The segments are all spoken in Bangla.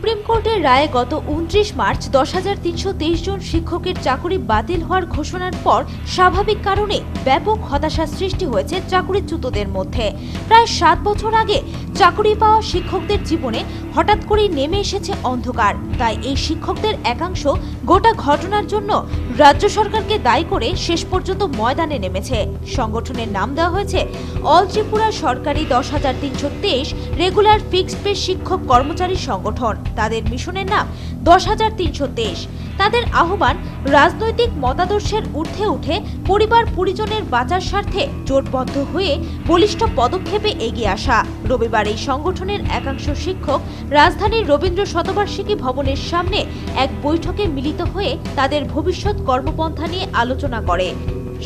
সুপ্রিম কোর্টের রায়ে গত ২৯ মার্চ ১০,৩২৩ জন শিক্ষকের চাকরি বাতিল হওয়ার ঘোষণার পর স্বাভাবিক কারণে ব্যাপক হতাশা সৃষ্টি হয়েছে চাকরিচ্যুতদের মধ্যে। প্রায় ৭ বছর আগে চাকরি পাওয়া শিক্ষকদের জীবনে হঠাৎ করেই নেমে এসেছে অন্ধকার। তাই এই শিক্ষকদের একাংশ গোটা ঘটনার জন্য রাজ্য সরকারকে দায়ী করে শেষ পর্যন্ত ময়দানে নেমেছে। সংগঠনের নাম দেওয়া হয়েছে অল ত্রিপুরা সরকারি ১০,৩২৩ রেগুলার ফিক্সড পে শিক্ষক কর্মচারী সংগঠন। তাদের মিশনের নাম ১০,৩২৩। তাদের আহ্বান রাজনৈতিক মতাদর্শের ঊর্ধ্বে উঠে পরিবার পরিজনের বাঁচার স্বার্থে জোটবদ্ধ হয়ে বলিষ্ঠ পদক্ষেপে এগিয়ে আসা। রবিবার এই সংগঠনের একাংশ শিক্ষক রাজধানীর রবীন্দ্র শতবার্ষিকী ভবনের সামনে এক বৈঠকে মিলিত হয়ে তাদের ভবিষ্যৎ কর্মপন্থা নিয়ে আলোচনা করে।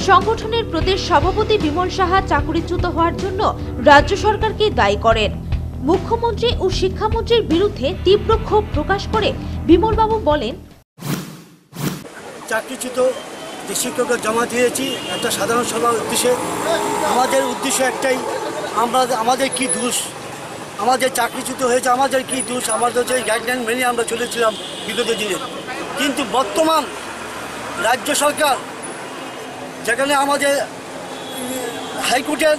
সংগঠনের প্রদেশ সভাপতি বিমল সাহা চাকরিচ্যুত হওয়ার জন্য রাজ্য সরকারকে দায়ী করেন। মুখ্যমন্ত্রী ও শিক্ষামন্ত্রীর বিরুদ্ধে তীব্র ক্ষোভ প্রকাশ করে বিমলবাবু বলেন, চাকরিচ্যুত যে শিক্ষকরা জমা দিয়েছি একটা সাধারণ সভার উদ্দেশ্যে। আমাদের উদ্দেশ্য একটাই, আমাদের কি দোষ, আমাদের চাকরিচ্যুত হয়েছে আমাদের কি দোষ, আমাদের যে গাইডলাইন মেনে আমরা চলেছিলাম বিগত দিনে। কিন্তু বর্তমান রাজ্য সরকার যেখানে আমাদের হাইকোর্টের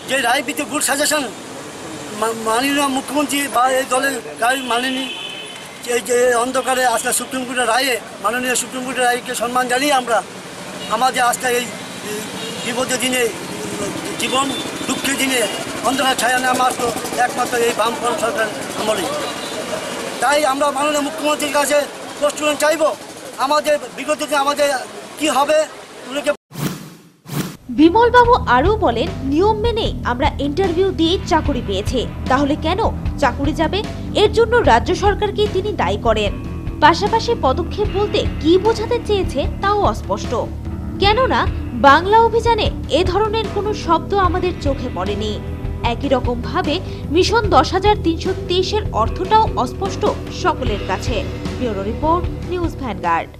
যে রায় ভিত্তিক গুড সাজেশন মাননীয় মুখ্যমন্ত্রী বা এই দলের রায় মানেনি, এই যে অন্ধকারে আজকে সুপ্রিম কোর্টের রায়ে, মাননীয় সুপ্রিম কোর্টের রায়কে সম্মান জানিয়ে আমরা আমাদের আজকে এই বিপদের দিনে, জীবন দুঃখের দিনে অন্ধকার ছায়া নেওয়া আসলো একমাত্র এই বামফ্রন্ট সরকার আমলে। তাই আমরা মাননীয় মুখ্যমন্ত্রীর কাছে প্রশ্ন চাইব, আমাদের বিগত দিনে আমাদের কি হবে। বিমলবাবু আরও বলেন, নিয়ম মেনে আমরা ইন্টারভিউ দিয়ে চাকরি পেয়েছে, তাহলে কেন চাকরি যাবে? এর জন্য রাজ্য সরকারকে তিনি দায়ী করেন। পাশাপাশি পদক্ষেপ বলতে কি বোঝাতে চেয়েছে তাও অস্পষ্ট, কেননা বাংলা অভিযানে এ ধরনের কোনো শব্দ আমাদের চোখে পড়েনি। একই রকম ভাবে মিশন ১০,৩২৩ এর অর্থটাও অস্পষ্ট সকলের কাছে। Bureau report, news vanguard.